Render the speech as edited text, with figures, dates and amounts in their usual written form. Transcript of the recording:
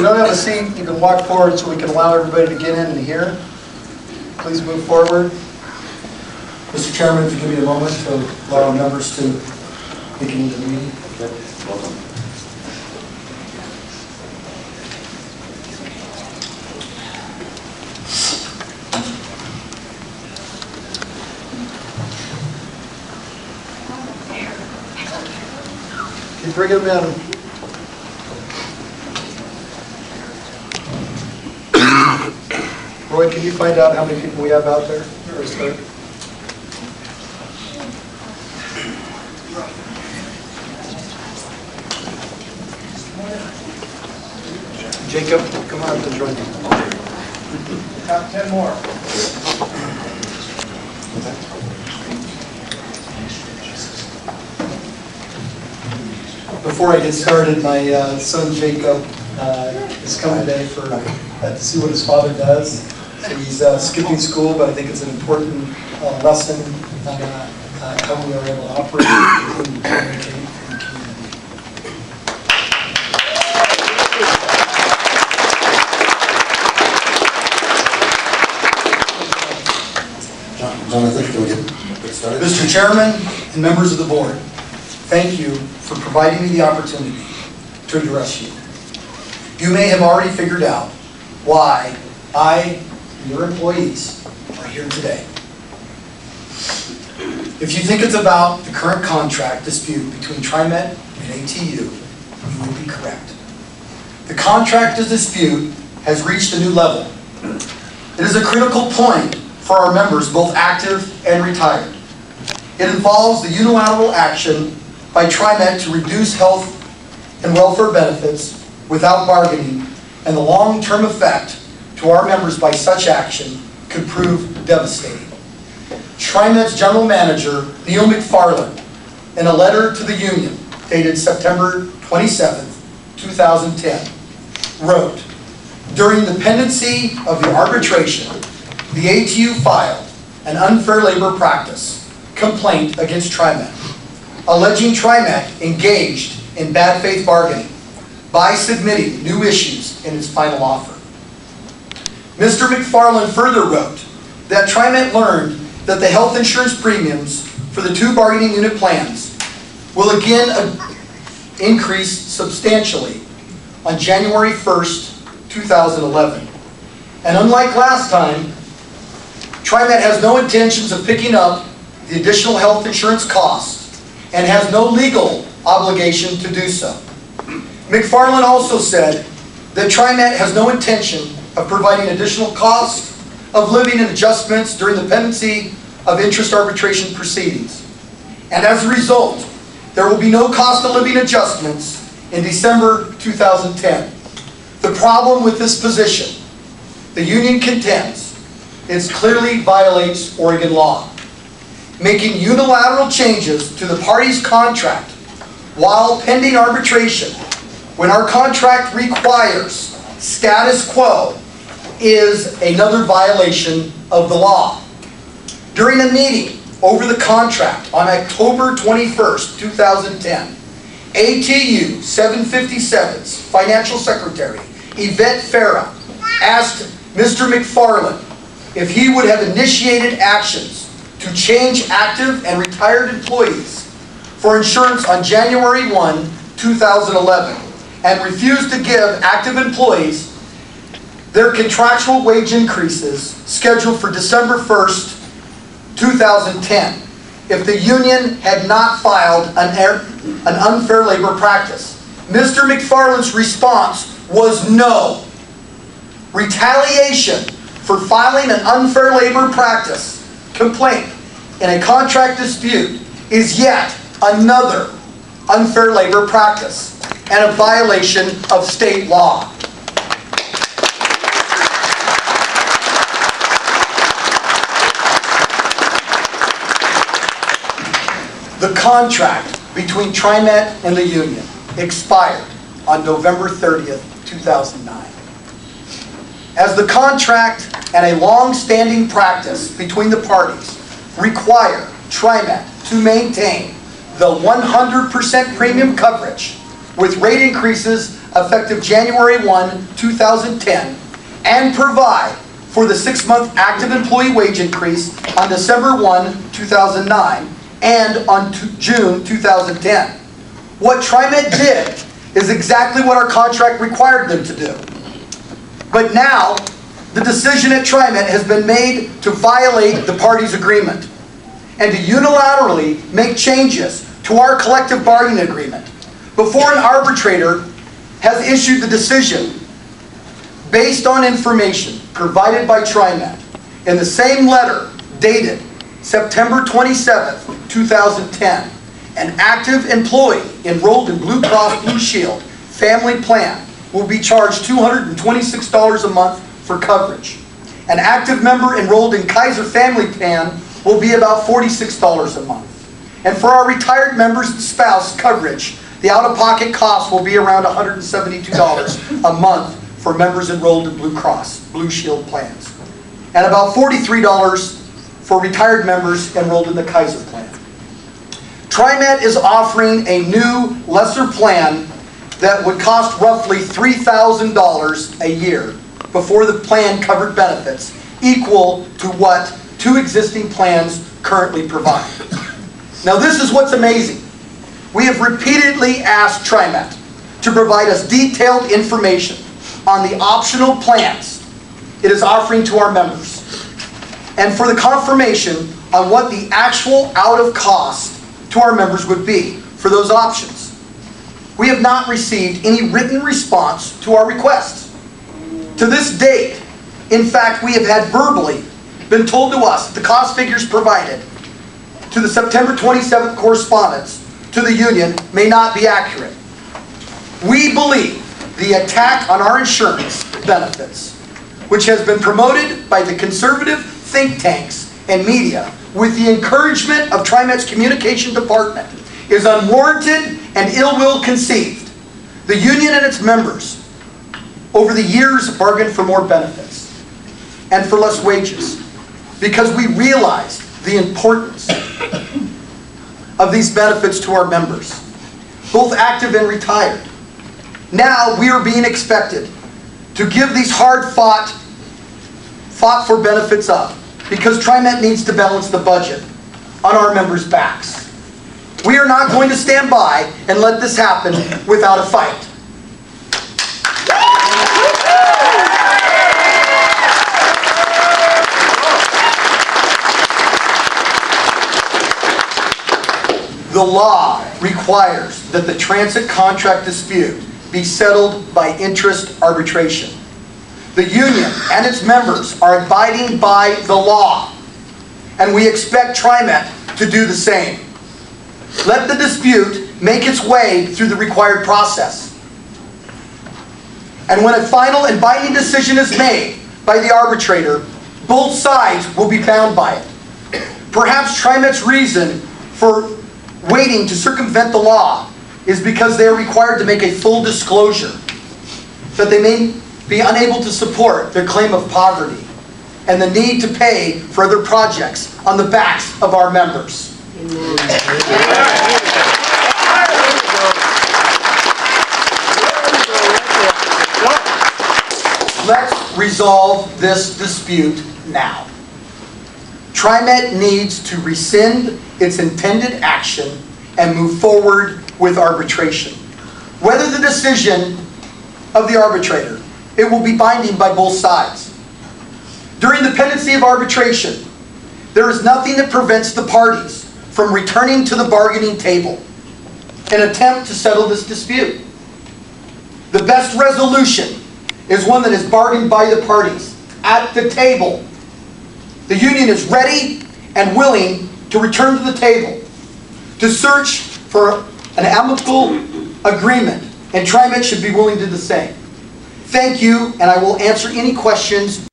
you don't have a seat, you can walk forward so we can allow everybody to get in and hear. Please move forward. Mr. Chairman, if you give me a moment to allow our members to begin the meeting. Okay, welcome. Keep bringing them in. Roy, can you find out how many people we have out there? Jacob, come on to join me. Got 10 more. Before I get started, my son Jacob is coming today to see what his father does. So he's skipping school, but I think it's an important lesson on how we are able to operate and communicate in the community. Jonathan, can we get started? Mr. Chairman and members of the board, thank you for providing me the opportunity to address you. You may have already figured out why I and your employees are here today. If you think it's about the current contract dispute between Trimet and ATU, you would be correct. The contract dispute has reached a new level. It is a critical point for our members, both active and retired. It involves the unilateral action by Trimet to reduce health and welfare benefits without bargaining, and the long-term effect to our members by such action could prove devastating. Trimet's general manager, Neil McFarland, in a letter to the union dated September 27, 2010, wrote, "During the pendency of the arbitration, the ATU filed an unfair labor practice complaint against Trimet, alleging Trimet engaged in bad faith bargaining by submitting new issues in its final offer." Mr. McFarland further wrote that Trimet learned that the health insurance premiums for the two bargaining unit plans will again increase substantially on January 1st, 2011. And unlike last time, Trimet has no intentions of picking up the additional health insurance costs and has no legal obligation to do so. McFarland also said that Trimet has no intention of providing additional cost of living and adjustments during the pendency of interest arbitration proceedings. And as a result, there will be no cost of living adjustments in December 2010. The problem with this position, the union contends, it clearly violates Oregon law. Making unilateral changes to the parties' contract while pending arbitration, when our contract requires status quo, is another violation of the law. During a meeting over the contract on October 21st, 2010, ATU 757's Financial Secretary, Yvette Farah, asked Mr. McFarland if he would have initiated actions to change active and retired employees for insurance on January 1, 2011, and refused to give active employees their contractual wage increases scheduled for December 1st, 2010, if the union had not filed an unfair labor practice. Mr. McFarland's response was no. Retaliation for filing an unfair labor practice complaint in a contract dispute is yet another unfair labor practice and a violation of state law. The contract between Trimet and the union expired on November 30th, 2009. As the contract and a long-standing practice between the parties require Trimet to maintain the 100% premium coverage with rate increases effective January 1, 2010, and provide for the 6-month active employee wage increase on December 1, 2009, and on June 2010. What Trimet did is exactly what our contract required them to do. But now, the decision at Trimet has been made to violate the parties' agreement and to unilaterally make changes to our collective bargaining agreement before an arbitrator has issued the decision based on information provided by Trimet in the same letter dated September 27, 2010. An active employee enrolled in Blue Cross Blue Shield family plan will be charged $226 a month for coverage. An active member enrolled in Kaiser Family Plan will be about $46 a month. And for our retired members' spouse coverage, the out-of-pocket cost will be around $172 a month for members enrolled in Blue Cross Blue Shield plans, and about $43 for retired members enrolled in the Kaiser plan. Trimet is offering a new, lesser plan that would cost roughly $3,000 a year before the plan covered benefits, equal to what 2 existing plans currently provide. Now this is what's amazing. We have repeatedly asked Trimet to provide us detailed information on the optional plans it is offering to our members, and for the confirmation on what the actual out-of-cost to our members would be for those options. We have not received any written response to our requests. To this date, in fact, we have had verbally been told to us that the cost figures provided to the September 27th correspondence to the union may not be accurate. We believe the attack on our insurance benefits, which has been promoted by the conservative think tanks and media with the encouragement of Trimet's communication department, is unwarranted and ill-will conceived. The union and its members over the years bargained for more benefits and for less wages because we realized the importance of these benefits to our members, both active and retired. Now we are being expected to give these hard-fought for benefits up because Trimet needs to balance the budget on our members' backs. We are not going to stand by and let this happen without a fight. The law requires that the transit contract dispute be settled by interest arbitration. The union and its members are abiding by the law, and we expect Trimet to do the same. Let the dispute make its way through the required process. And when a final and binding decision is made by the arbitrator, both sides will be bound by it. Perhaps Trimet's reason for waiting to circumvent the law is because they are required to make a full disclosure that they may be unable to support their claim of poverty and the need to pay for other projects on the backs of our members. Let's resolve this dispute now. Trimet needs to rescind its intended action and move forward with arbitration. Whether the decision of the arbitrator, it will be binding by both sides. During the pendency of arbitration, there is nothing that prevents the parties from returning to the bargaining table in an attempt to settle this dispute. The best resolution is one that is bargained by the parties at the table. The union is ready and willing to return to the table to search for an amicable agreement, and Trimet should be willing to do the same. Thank you, and I will answer any questions